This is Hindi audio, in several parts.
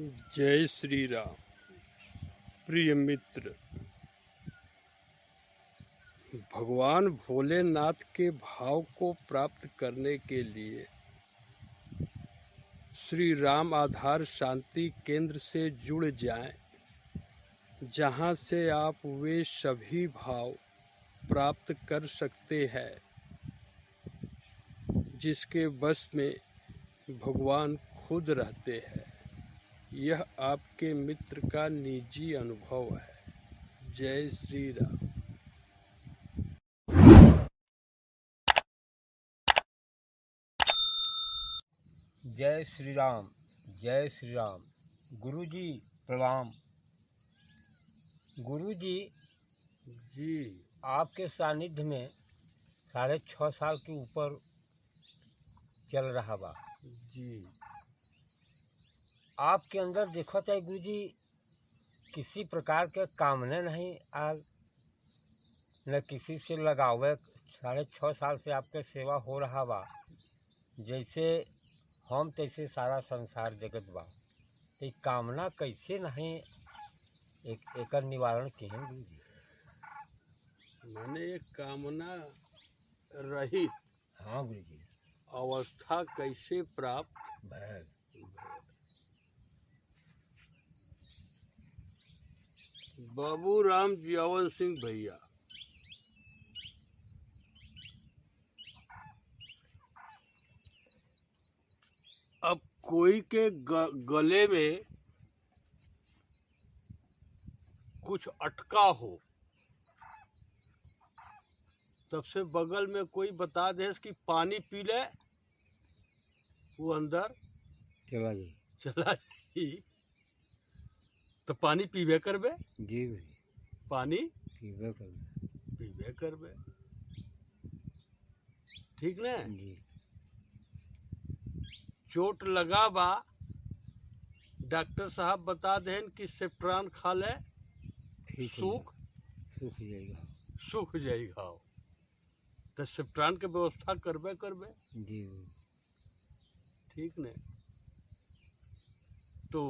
जय श्री राम। प्रिय मित्र, भगवान भोलेनाथ के भाव को प्राप्त करने के लिए श्री राम आधार शांति केंद्र से जुड़ जाएं, जहां से आप वे सभी भाव प्राप्त कर सकते हैं जिसके बस में भगवान खुद रहते हैं। यह आपके मित्र का निजी अनुभव है। जय श्री राम। जय श्री राम। जय श्री राम। गुरुजी प्रणाम। गुरुजी जी, आपके सानिध्य में 6.5 साल के ऊपर चल रहा बा। जी, आपके अंदर देखो चाहे गुरुजी किसी प्रकार के कामने नहीं आल, न किसी से लगावे। 6.5 साल से आपके सेवा हो रहा बा। जैसे हम तैसे सारा संसार जगत बा, तो कामना कैसे नहीं एक निवारण केहन गुरुजी? मैंने एक कामना रहित हाँ गुरुजी। अवस्था कैसे प्राप्त भैल बाबू राम जियावन सिंह भैया, अब कोई के गले में कुछ अटका हो, तब से बगल में कोई बता दे कि पानी पी ले, वो अंदर चला जाई तो पानी पीबे करबे। जी पानी पीबे करबे, ठीक ना? जी। चोट लगा बा, डॉक्टर साहब बता दें कि सेफ्ट्रान खा ले, सूख जाएगा। तो सेफ्ट्रान के व्यवस्था करबे जी। ठीक ने? तो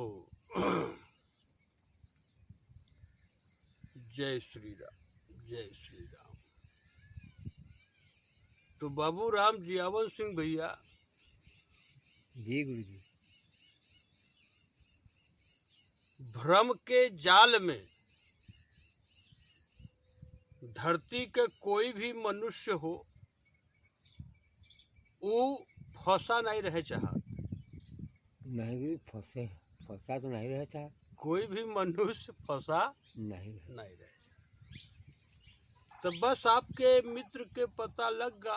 जय श्री राम। जय श्री राम। तो बाबू राम जियावन सिंह भैया जी गुरुजी, भ्रम के जाल में धरती के कोई भी मनुष्य हो, वो फंसा नहीं रहे चाहत। नहीं फंसा तो नहीं रहे चाहत। कोई भी मनुष्य फंसा नहीं रहे। तो बस आपके मित्र के पता लग गा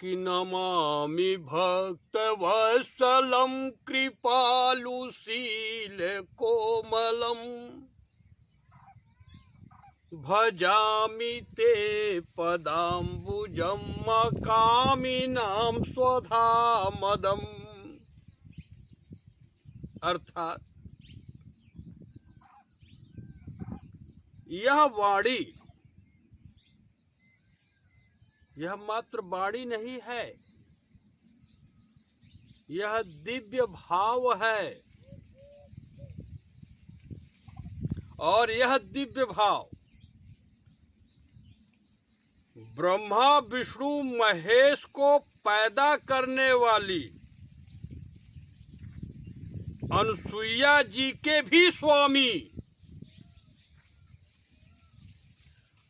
कि नमामि भक्त वत्सलम कृपालुशील कोमलम भजामि ते पदाम्बुजं मकामिनां स्वधा मदम। अर्थात यह वाणी, यह मात्र वाणी नहीं है, यह दिव्य भाव है। और यह दिव्य भाव ब्रह्मा विष्णु महेश को पैदा करने वाली अनुसुईया जी के भी स्वामी,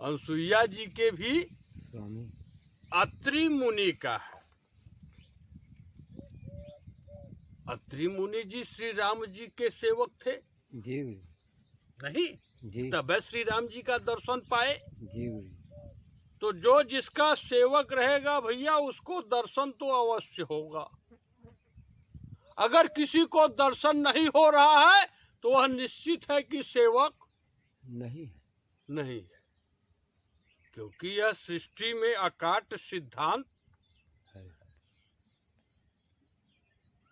अनुसुईया जी के भी स्वामी अत्रि मुनि का है। अत्रि मुनि जी श्री राम जी के सेवक थे। जी नहीं जी। तब श्री राम जी का दर्शन पाए। जी। तो जो जिसका सेवक रहेगा भैया, उसको दर्शन तो अवश्य होगा। अगर किसी को दर्शन नहीं हो रहा है तो वह निश्चित है कि सेवक नहीं है, क्योंकि यह सृष्टि में अकाट सिद्धांत है।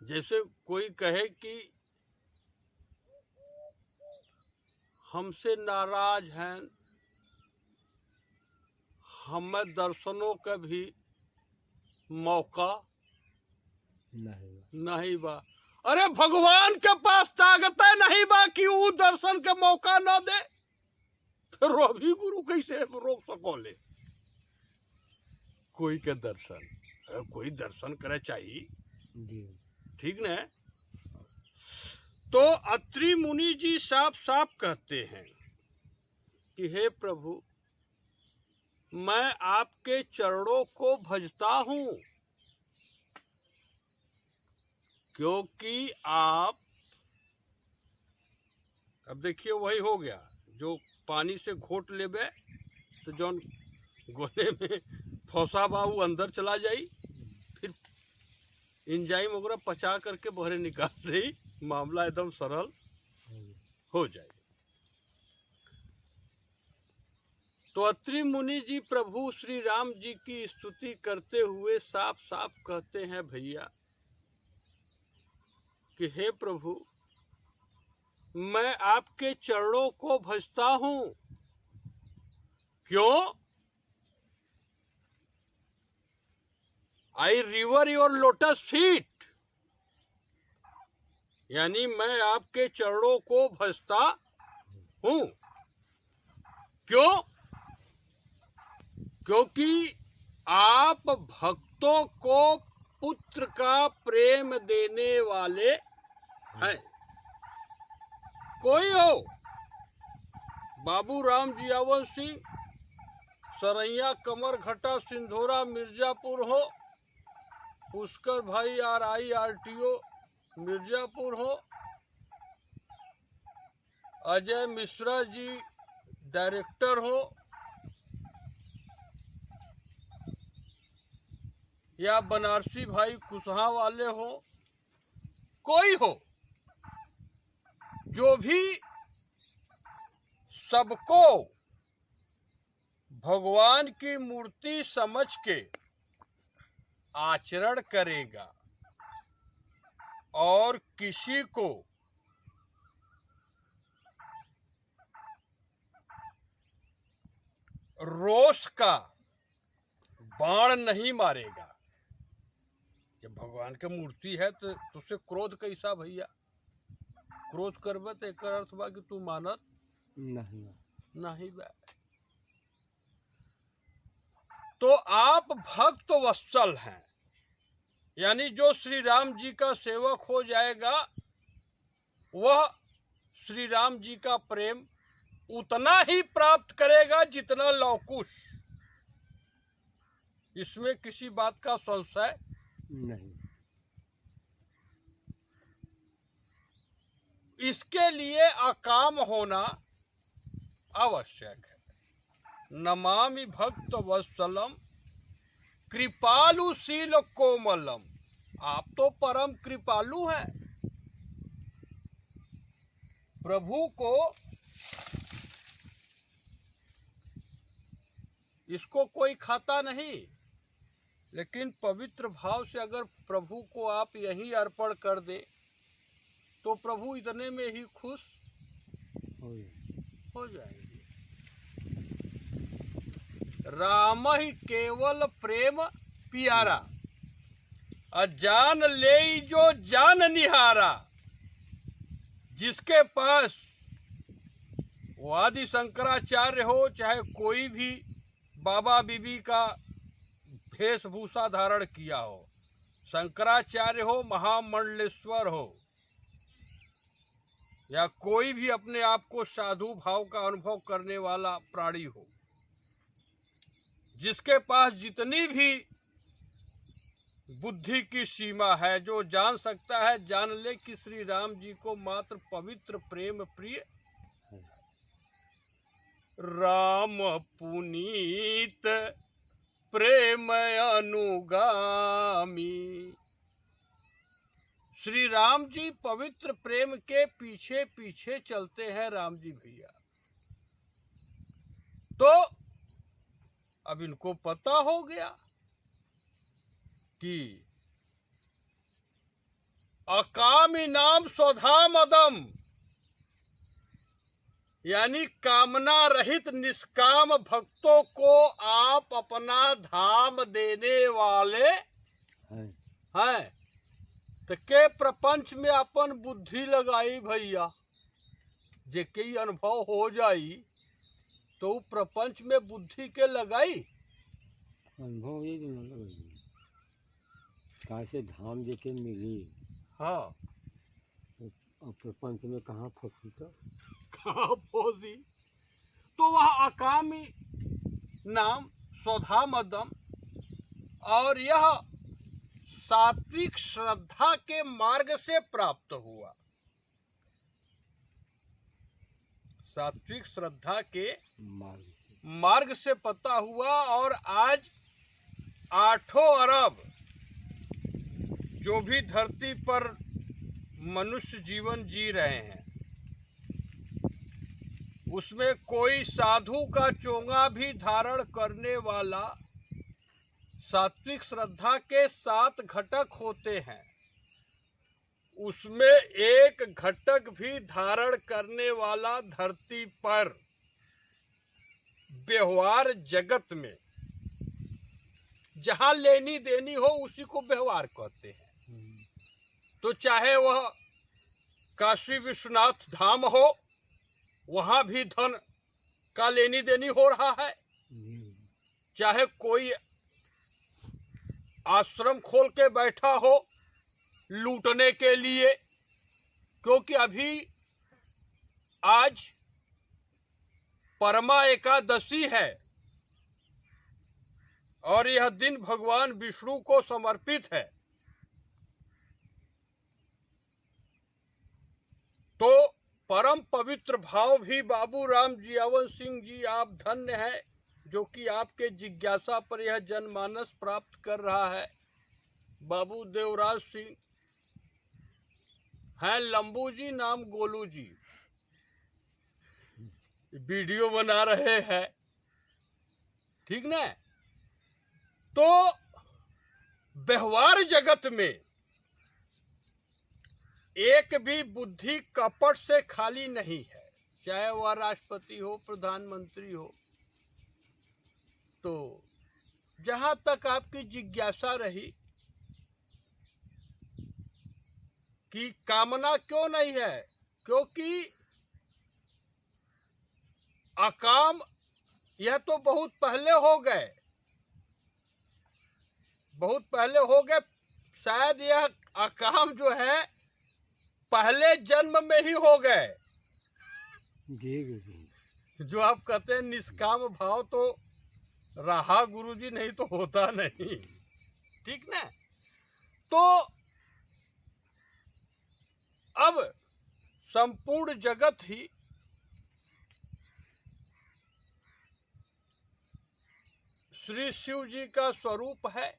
जैसे कोई कहे कि हमसे नाराज हैं, हमें दर्शनों का भी मौका नहीं बा। अरे भगवान के पास ताकत नहीं बाकी वो दर्शन के मौका न दे, फिर अभी गुरु कैसे रोक सकोले? कोई के दर्शन, अगर कोई दर्शन करे चाहिए, जी ठीक न? तो अत्रि मुनि जी साफ साफ कहते हैं कि हे प्रभु, मैं आपके चरणों को भजता हूं, क्योंकि आप, अब देखिए वही हो गया, जो पानी से घोट लेबे तो जौन गोले में फौसा बा वो अंदर चला जाई, फिर इंजाइम वगैरह पचा करके बहरे निकाल दे, मामला एकदम सरल हो जाए। तो अत्रि मुनि जी प्रभु श्री राम जी की स्तुति करते हुए साफ साफ कहते हैं भैया कि हे प्रभु, मैं आपके चरणों को भजता हूं, क्यों? आई रिवर योर लोटस फीट, यानी मैं आपके चरणों को भजता हूं, क्यों? क्योंकि आप भक्तों को पुत्र का प्रेम देने वाले हैं। कोई हो, बाबू राम जियावन सिंह, सरैया, कमरघटा, सिंधोरा, मिर्जापुर हो, पुष्कर भाई RI RTO मिर्जापुर हो, अजय मिश्रा जी डायरेक्टर हो, या बनारसी भाई कुशहा वाले हो, कोई हो, जो भी सबको भगवान की मूर्ति समझ के आचरण करेगा और किसी को रोष का बाण नहीं मारेगा। जब भगवान की मूर्ति है तो तुझसे क्रोध कैसा भैया? क्रोध करबे तो एक अर्थ बा कि तू मानत नहीं बा। तो आप भक्त वत्सल हैं, यानी जो श्री राम जी का सेवक हो जाएगा वह श्री राम जी का प्रेम उतना ही प्राप्त करेगा जितना लौकुश। इसमें किसी बात का संशय नहीं। इसके लिए अकाम होना आवश्यक है। नमामि भक्त वत्सलम कृपालुशील कोमलम। आप तो परम कृपालु हैं। प्रभु को इसको कोई खाता नहीं, लेकिन पवित्र भाव से अगर प्रभु को आप यही अर्पण कर दे तो प्रभु इतने में ही खुश हो जाएंगे। राम ही केवल प्रेम पियारा, अजान ले जो जान निहारा। जिसके पास वो आदि शंकराचार्य हो, चाहे कोई भी बाबा बीबी का वेशभूषा धारण किया हो, शंकराचार्य हो, महामंडलेश्वर हो, या कोई भी अपने आप को साधु भाव का अनुभव करने वाला प्राणी हो, जिसके पास जितनी भी बुद्धि की सीमा है, जो जान सकता है, जान ले कि श्री राम जी को मात्र पवित्र प्रेम प्रिय राम पुनीत प्रेम अनुगामी। श्री राम जी पवित्र प्रेम के पीछे पीछे चलते हैं राम जी भैया। तो अब इनको पता हो गया कि अकामी नाम स्वधा मदम, यानी कामना रहित निष्काम भक्तों को आप अपना धाम देने वाले हैं। तो के प्रपंच में अपन बुद्धि लगाई भैया, जे के अनुभव हो जाई तो प्रपंच में बुद्धि के लगाई। अनुभव ये जो मतलब कैसे धाम जेके मिली। हाँ, और प्रपंच में कहाँ फंसी तो कहाँ पहुंची। तो वह अकामी नाम स्वधा मदम और यह सात्विक श्रद्धा के मार्ग से प्राप्त हुआ। सात्विक श्रद्धा के मार्ग से पता हुआ। और आज 8 अरब जो भी धरती पर मनुष्य जीवन जी रहे हैं, उसमें कोई साधु का चोंगा भी धारण करने वाला सात्विक श्रद्धा के 7 घटक होते हैं, उसमें एक घटक भी धारण करने वाला धरती पर व्यवहार जगत में जहां लेनी देनी हो उसी को व्यवहार कहते हैं। तो चाहे वह काशी विश्वनाथ धाम हो, वहां भी धन का लेनी देनी हो रहा है। चाहे कोई आश्रम खोल के बैठा हो लूटने के लिए, क्योंकि अभी आज परमा एकादशी है और यह दिन भगवान विष्णु को समर्पित है। तो परम पवित्र भाव भी बाबू राम जियावन सिंह जी, आप धन्य हैं जो कि आपके जिज्ञासा पर यह जनमानस प्राप्त कर रहा है। बाबू देवराज सिंह हैं, लंबू जी नाम गोलू जी वीडियो बना रहे हैं, ठीक ना। तो व्यवहार जगत में एक भी बुद्धि कपट से खाली नहीं है, चाहे वह राष्ट्रपति हो, प्रधानमंत्री हो। तो जहां तक आपकी जिज्ञासा रही कि कामना क्यों नहीं है, क्योंकि अकाम यह तो बहुत पहले हो गए, बहुत पहले हो गए। शायद यह अकाम जो है पहले जन्म में ही हो गए। जो आप कहते हैं निष्काम भाव तो रहा गुरुजी, नहीं तो होता नहीं, ठीक ना। तो अब संपूर्ण जगत ही श्री शिव जी का स्वरूप है।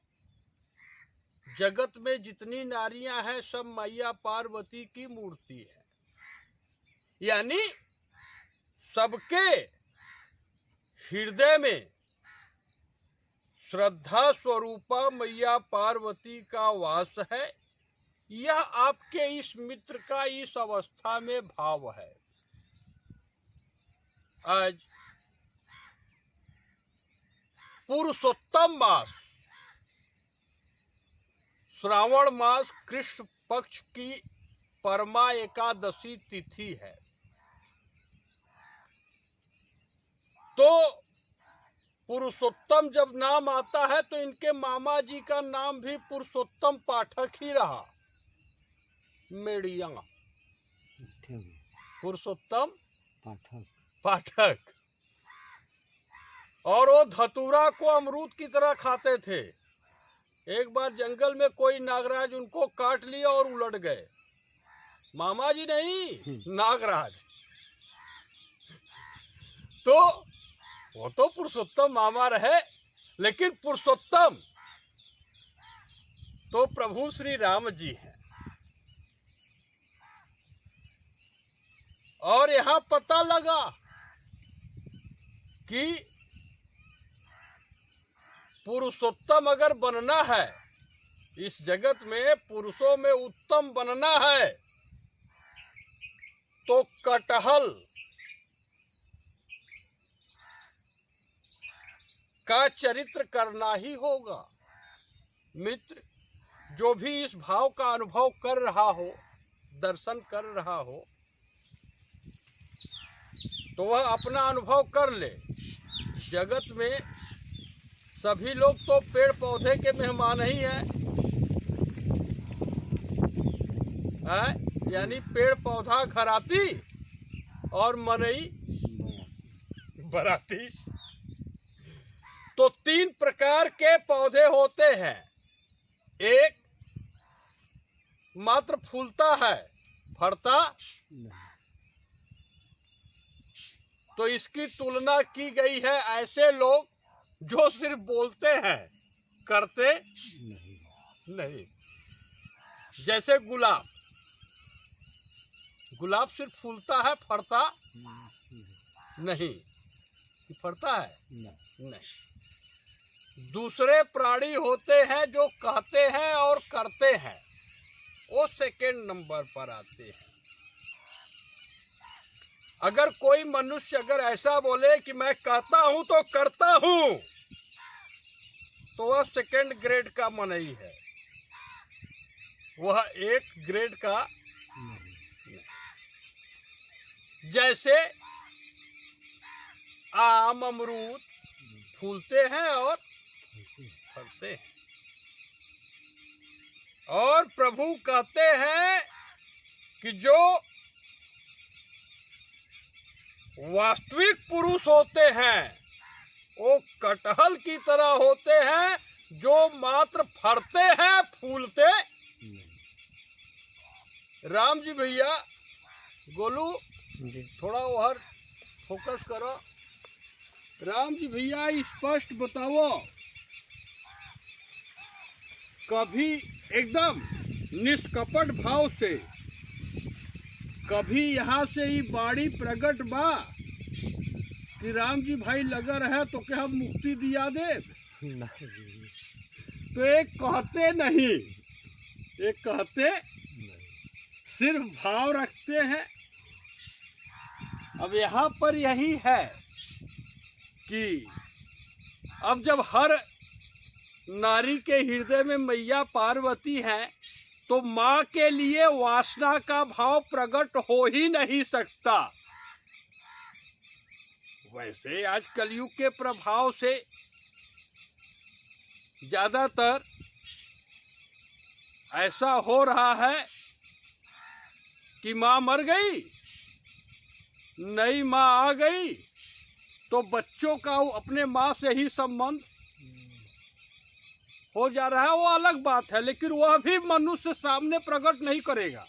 जगत में जितनी नारियां हैं सब मैया पार्वती की मूर्ति है, यानी सबके हृदय में श्रद्धा स्वरूपा मैया पार्वती का वास है। यह आपके इस मित्र का इस अवस्था में भाव है। आज पुरुषोत्तम मास, श्रावण मास कृष्ण पक्ष की परमा एकादशी तिथि है। तो पुरुषोत्तम जब नाम आता है तो इनके मामा जी का नाम भी पुरुषोत्तम पाठक ही रहा। मेड़िया पुरुषोत्तम पाठक। और वो धतूरा को अमरूद की तरह खाते थे। एक बार जंगल में कोई नागराज उनको काट लिया और उलट गए। मामा जी नहीं, नागराज। तो वो तो पुरुषोत्तम मामा रहे, लेकिन पुरुषोत्तम तो प्रभु श्री राम जी हैं। और यहां पता लगा कि पुरुषोत्तम अगर बनना है, इस जगत में पुरुषों में उत्तम बनना है, तो कटहल का चरित्र करना ही होगा। मित्र, जो भी इस भाव का अनुभव कर रहा हो, दर्शन कर रहा हो, तो वह अपना अनुभव कर ले। जगत में सभी लोग तो पेड़ पौधे के मेहमान ही हैं, यानी पेड़ पौधा घराती और मनई बराती। तो 3 प्रकार के पौधे होते हैं। एक मात्र फूलता है, फरता नहीं। तो इसकी तुलना की गई है ऐसे लोग जो सिर्फ बोलते हैं, करते नहीं। जैसे गुलाब, गुलाब सिर्फ फूलता है, फरता नहीं। फरता है नहीं। दूसरे प्राणी होते हैं जो कहते हैं और करते हैं, वो सेकेंड नंबर पर आते हैं। अगर कोई मनुष्य अगर ऐसा बोले कि मैं कहता हूं तो करता हूं, तो वह सेकेंड ग्रेड का मनई है, वह 1 ग्रेड का नहीं। जैसे आम अमरूद फूलते हैं और फलते हैं, और प्रभु कहते हैं कि जो वास्तविक पुरुष होते हैं वो कटहल की तरह होते हैं, जो मात्र फरते हैं, फूलते नहीं। राम जी भैया, गोलू थोड़ा उधर फोकस करो। राम जी भैया स्पष्ट बताओ, कभी एकदम निष्कपट भाव से, कभी यहाँ से ही बाड़ी प्रगट बा कि राम जी भाई लगा रहे तो क्या हम मुक्ति दिया दे? तो एक कहते नहीं, एक कहते सिर्फ भाव रखते हैं। अब यहाँ पर यही है कि अब जब हर नारी के हृदय में मैया पार्वती है, तो माँ के लिए वासना का भाव प्रकट हो ही नहीं सकता। वैसे आज कलयुग के प्रभाव से ज्यादातर ऐसा हो रहा है कि माँ मर गई, नई माँ आ गई, तो बच्चों का अपने माँ से ही संबंध हो जा रहा है। वो अलग बात है, लेकिन वह भी मनुष्य सामने प्रकट नहीं करेगा।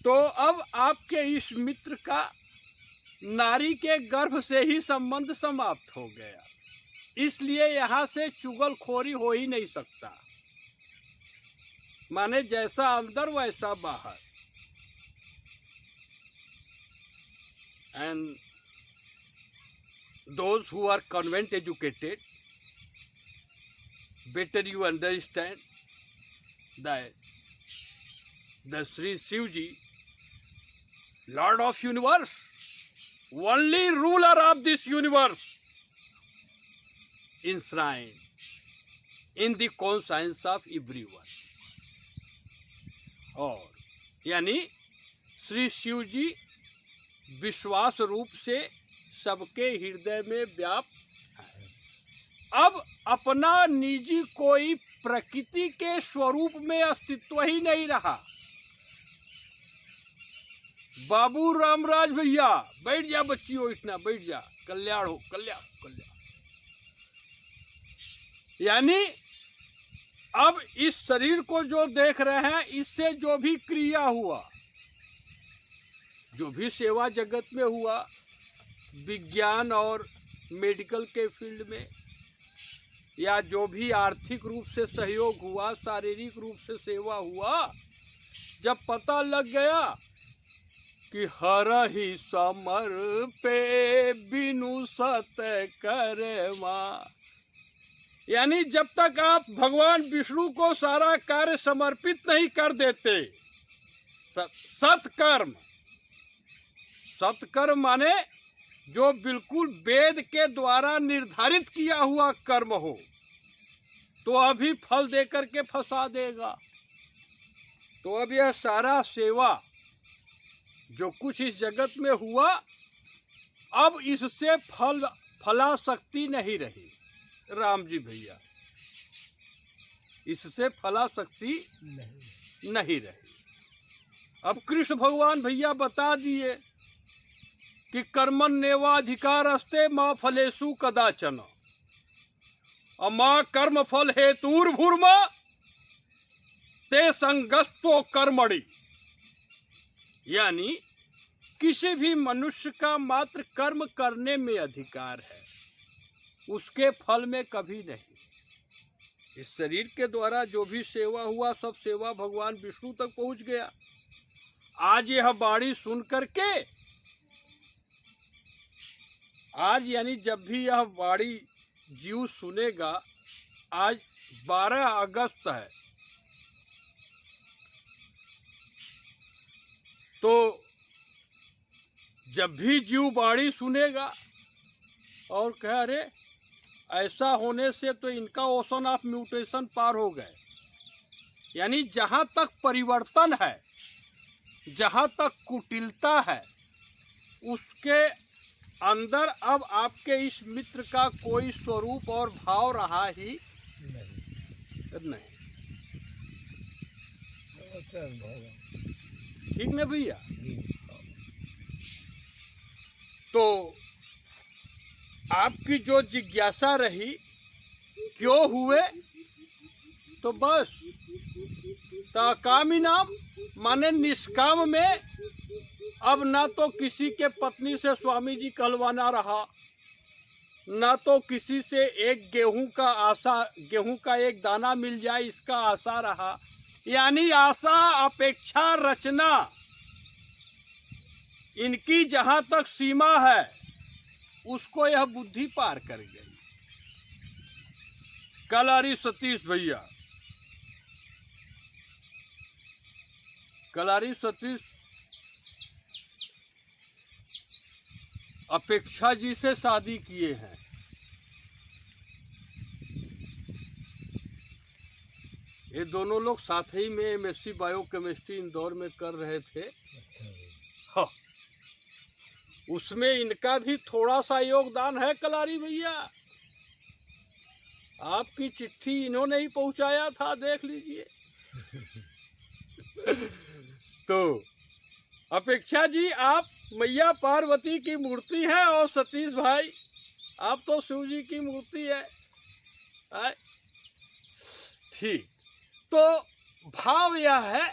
तो अब आपके इस मित्र का नारी के गर्भ से ही संबंध समाप्त हो गया, इसलिए यहाँ से चुगलखोरी हो ही नहीं सकता। माने जैसा अंदर वैसा बाहर। And those who are convent educated, better you understand that the Sri Shivji, Lord of Universe, only ruler of this universe, enshrined in the conscience of everyone. और यानी श्री शिव जी विश्वास रूप से सबके हृदय में व्याप्त है। अब अपना निजी कोई प्रकृति के स्वरूप में अस्तित्व ही नहीं रहा। बाबू रामराज भैया बैठ जा, बच्ची हो इतना बैठ जा, कल्याण हो, कल्याण कल्याण। यानी अब इस शरीर को जो देख रहे हैं, इससे जो भी क्रिया हुआ, जो भी सेवा जगत में हुआ, विज्ञान और मेडिकल के फील्ड में, या जो भी आर्थिक रूप से सहयोग हुआ, शारीरिक रूप से सेवा हुआ, जब पता लग गया कि हर ही समर पे बिनु सत करमा, यानी जब तक आप भगवान विष्णु को सारा कार्य समर्पित नहीं कर देते, सत्कर्म, सत्कर्म माने जो बिल्कुल वेद के द्वारा निर्धारित किया हुआ कर्म हो, तो अभी फल दे करके फंसा देगा। तो अब यह सारा सेवा जो कुछ इस जगत में हुआ, अब इससे फलाशक्ति नहीं रही राम जी भैया, इससे फलाशक्ति नहीं रही। अब कृष्ण भगवान भैया बता दिए कि कर्मण्येवाधिकारस्ते माँ फलेषु कदाचन अमा कर्म फल हेतुर्भुर्मा ते संगस्तो कर्मणि। यानी किसी भी मनुष्य का मात्र कर्म करने में अधिकार है, उसके फल में कभी नहीं। इस शरीर के द्वारा जो भी सेवा हुआ, सब सेवा भगवान विष्णु तक पहुंच गया। आज यह वाणी सुन करके, आज यानी जब भी यह वाणी जीव सुनेगा, आज 12 अगस्त है, तो जब भी जीव वाणी सुनेगा और कह अरे ऐसा होने से तो इनका ओशन ऑफ म्यूटेशन पार हो गए, यानी जहाँ तक परिवर्तन है, जहाँ तक कुटिलता है, उसके अंदर अब आपके इस मित्र का कोई स्वरूप और भाव रहा ही नहीं। ठीक ना भैया? तो आपकी जो जिज्ञासा रही क्यों हुए, तो बस ताकामी नाम माने निष्काम में अब ना तो किसी के पत्नी से स्वामी जी कहलवाना रहा, ना तो किसी से एक गेहूं का एक दाना मिल जाए इसका आशा रहा। यानी आशा अपेक्षा रचना इनकी जहां तक सीमा है, उसको यह बुद्धि पार कर गई। कलारी सतीश भैया, कलारी सतीश अपेक्षा जी से शादी किए हैं। ये दोनों लोग साथ ही में एमएससी बायोकेमिस्ट्री इंदौर में कर रहे थे। हाँ, उसमें इनका भी थोड़ा सा योगदान है कलारी भैया। आपकी चिट्ठी इन्होंने ही पहुंचाया था, देख लीजिए। तो अपेक्षा जी आप मैया पार्वती की मूर्ति है और सतीश भाई आप तो शिव जी की मूर्ति है। ठीक, तो भाव यह है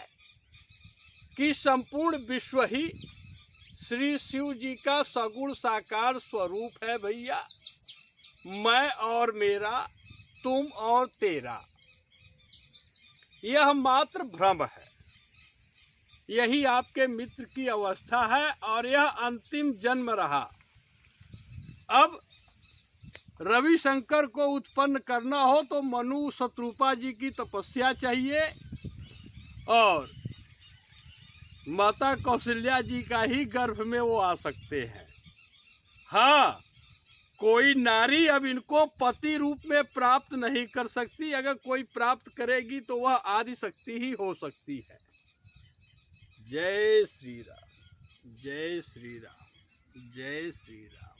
कि संपूर्ण विश्व ही श्री शिव जी का सगुण साकार स्वरूप है भैया। मैं और मेरा, तुम और तेरा, यह मात्र भ्रम है। यही आपके मित्र की अवस्था है और यह अंतिम जन्म रहा। अब रविशंकर को उत्पन्न करना हो तो मनु शत्रुपा जी की तपस्या चाहिए और माता कौशल्या जी का ही गर्भ में वो आ सकते हैं। हाँ, कोई नारी अब इनको पति रूप में प्राप्त नहीं कर सकती। अगर कोई प्राप्त करेगी तो वह आदि शक्ति ही हो सकती है। जय श्री राम, जय श्री राम, जय श्री राम।